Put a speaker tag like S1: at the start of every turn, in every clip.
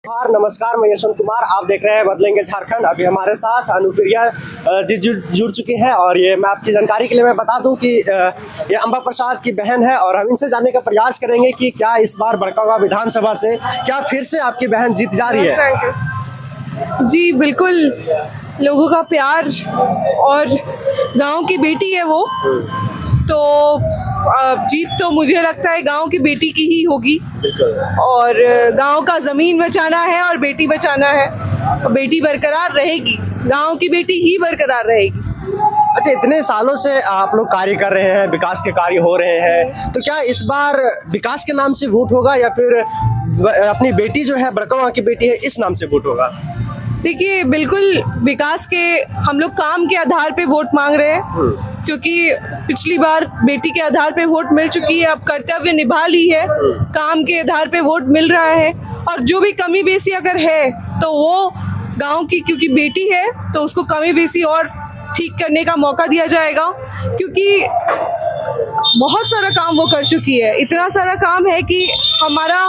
S1: नमस्कार, मैं यशवंत कुमार। आप देख रहे हैं बदलेंगे झारखंड। अभी हमारे साथ अनुप्रिया जी जुड़ चुकी हैं और ये मैं आपकी जानकारी के लिए मैं बता दूं कि ये अंबा प्रसाद की बहन है और हम इनसे जानने का प्रयास करेंगे कि क्या इस बार बड़कागांव विधानसभा से क्या फिर से आपकी बहन जीत जा रही है।
S2: जी बिल्कुल, लोगों का प्यार और गांव की बेटी है वो, तो जीत तो मुझे लगता है गांव की बेटी की ही होगी। और गांव का ज़मीन बचाना है और बेटी बचाना है, और बेटी बरकरार रहेगी, गांव की बेटी ही बरकरार रहेगी।
S1: अच्छा, इतने सालों से आप लोग कार्य कर रहे हैं, विकास के कार्य हो रहे हैं, तो क्या इस बार विकास के नाम से वोट होगा या फिर अपनी बेटी जो है बड़कागांव की बेटी है इस नाम से वोट होगा?
S2: देखिए, बिल्कुल विकास के हम लोग काम के आधार पे वोट मांग रहे हैं, क्योंकि पिछली बार बेटी के आधार पे वोट मिल चुकी है, अब कर्तव्य निभा ली है, काम के आधार पे वोट मिल रहा है। और जो भी कमी बेसी अगर है तो वो गांव की, क्योंकि बेटी है तो उसको कमी बेसी और ठीक करने का मौका दिया जाएगा, क्योंकि बहुत सारा काम वो कर चुकी है। इतना सारा काम है कि हमारा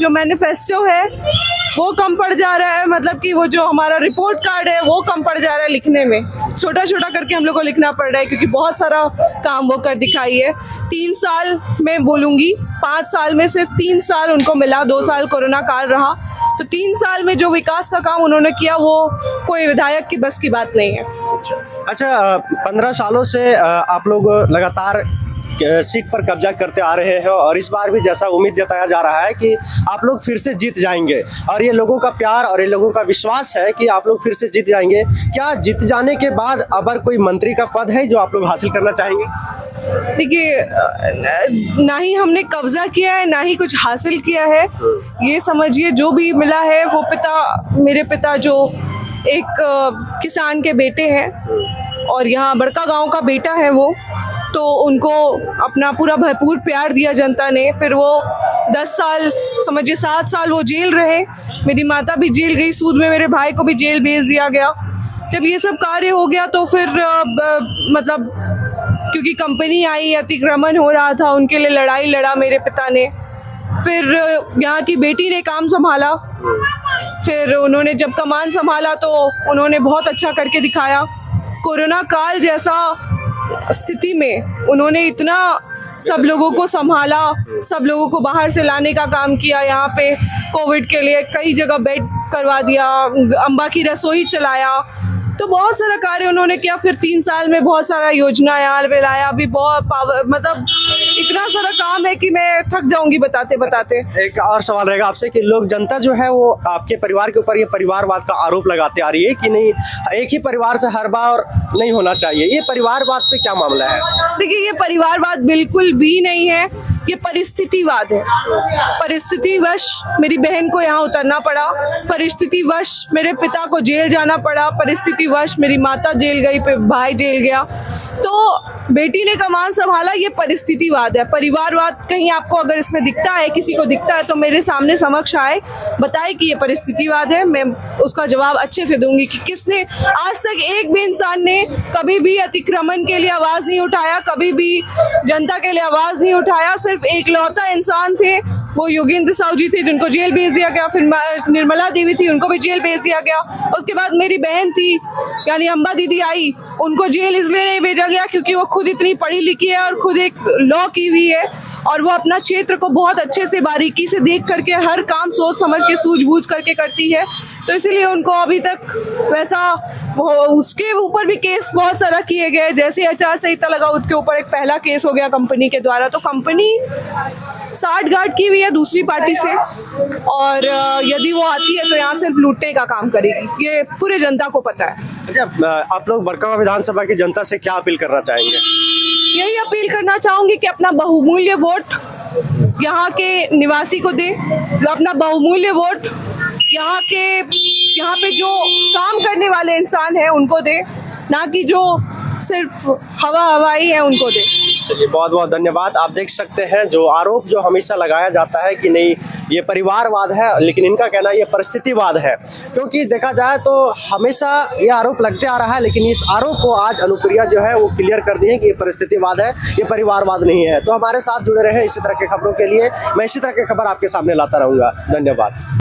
S2: जो मैनिफेस्टो है वो कम पड़ जा रहा है, मतलब कि वो जो हमारा रिपोर्ट कार्ड है वो कम पड़ जा रहा है लिखने में, छोटा छोटा करके हम लोग को लिखना पड़ रहा है, क्योंकि बहुत सारा काम वो कर दिखाई है। 3 साल में बोलूँगी, 5 साल में सिर्फ 3 साल उनको मिला, 2 साल कोरोना काल रहा, तो 3 साल में जो विकास का काम उन्होंने किया वो कोई विधायक की बस की बात नहीं है।
S1: अच्छा, 15 सालों से आप लोग लगातार सीट पर कब्जा करते आ रहे हैं और इस बार भी जैसा उम्मीद जताया जा रहा है कि आप लोग फिर से जीत जाएंगे और ये लोगों का प्यार और ये लोगों का विश्वास है कि आप लोग फिर से जीत जाएंगे। क्या जीत जाने के बाद अगर कोई मंत्री का पद है जो आप लोग हासिल करना चाहेंगे?
S2: देखिए, ना ही हमने कब्जा किया है ना ही कुछ हासिल किया है, ये समझिए जो भी मिला है वो मेरे पिता जो एक किसान के बेटे हैं और यहाँ बड़कागांव का बेटा है वो, तो उनको अपना पूरा भरपूर प्यार दिया जनता ने। फिर वो 10 साल, समझिए 7 साल वो जेल रहे, मेरी माता भी जेल गई, सूद में मेरे भाई को भी जेल भेज दिया गया। जब ये सब कार्य हो गया तो फिर मतलब क्योंकि कंपनी आई, अतिक्रमण हो रहा था, उनके लिए लड़ाई लड़ा मेरे पिता ने। फिर यहाँ की बेटी ने काम संभाला, फिर उन्होंने जब कमान संभाला तो उन्होंने बहुत अच्छा करके दिखाया। कोरोना काल जैसा स्थिति में उन्होंने इतना सब लोगों को संभाला, सब लोगों को बाहर से लाने का काम किया, यहाँ पे कोविड के लिए कई जगह बेड करवा दिया, अम्बा की रसोई चलाया, तो बहुत सारा कार्य उन्होंने किया। फिर 3 साल में बहुत सारा योजना यहाँ पे लाया, अभी बहुत मतलब इतना सारा काम है कि मैं थक जाऊंगी बताते बताते।
S1: एक और सवाल रहेगा आपसे कि लोग, जनता जो है वो आपके परिवार के ऊपर ये परिवारवाद का आरोप लगाते आ रही है कि नहीं, एक ही परिवार से हर बार नहीं होना चाहिए, ये परिवारवाद पे क्या मामला है?
S2: देखिए, ये परिवारवाद बिल्कुल भी नहीं है, ये परिस्थितिवाद है। परिस्थितिवश मेरी बहन को यहाँ उतरना पड़ा, परिस्थितिवश मेरे पिता को जेल जाना पड़ा, परिस्थितिवश मेरी माता जेल गई, भाई जेल गया, तो बेटी ने कमान संभाला, ये परिस्थितिवाद है। परिवारवाद कहीं आपको अगर इसमें दिखता है, किसी को दिखता है तो मेरे सामने समक्ष आए, बताए कि ये परिस्थितिवाद है, मैं उसका जवाब अच्छे से दूंगी कि किसने आज तक एक भी इंसान ने कभी भी अतिक्रमण के लिए आवाज़ नहीं उठाया, कभी भी जनता के लिए आवाज़ नहीं उठाया। सिर्फ एक लौता इंसान थे, वो योगेंद्र साहू जी थे, जिनको जेल भेज दिया गया। फिर निर्मला देवी थी, उनको भी जेल भेज दिया गया। उसके बाद मेरी बहन थी, यानी अम्बा दीदी आई, उनको जेल इसलिए नहीं भेजा गया क्योंकि वो खुद इतनी पढ़ी लिखी है और खुद एक लॉ की हुई है और वो अपना क्षेत्र को बहुत अच्छे से बारीकी से देख करके हर काम सोच समझ के सूझबूझ करके करती है, तो इसीलिए उनको अभी तक वैसा उसके ऊपर भी केस बहुत सारा किए गए। जैसे आचार संहिता लगा, उसके ऊपर एक पहला केस हो गया कंपनी के द्वारा, तो कंपनी साठगांठ की हुई है दूसरी पार्टी से और यदि वो आती है तो यहाँ सिर्फ लूटने का काम करेगी, ये पूरे जनता को पता है।
S1: अच्छा, आप लोग बड़कागांव विधानसभा की जनता से क्या अपील करना चाहेंगे?
S2: यही अपील करना चाहूँगी कि अपना बहुमूल्य वोट यहाँ के निवासी को दे, अपना बहुमूल्य वोट यहाँ पे जो काम करने वाले इंसान हैं उनको दे, ना कि जो सिर्फ हवाई है उनको दे।
S1: चलिए, बहुत बहुत धन्यवाद। आप देख सकते हैं जो आरोप जो हमेशा लगाया जाता है कि नहीं ये परिवारवाद है, लेकिन इनका कहना ये परिस्थितिवाद है, क्योंकि देखा जाए तो हमेशा ये आरोप लगते आ रहा है, लेकिन इस आरोप को आज अनुप्रिया जो है वो क्लियर कर दी है कि ये परिस्थितिवाद है, ये परिवारवाद नहीं है। तो हमारे साथ जुड़े रहे इसी तरह की खबरों के लिए, मैं इसी तरह की खबर आपके सामने लाता रहूँगा। धन्यवाद।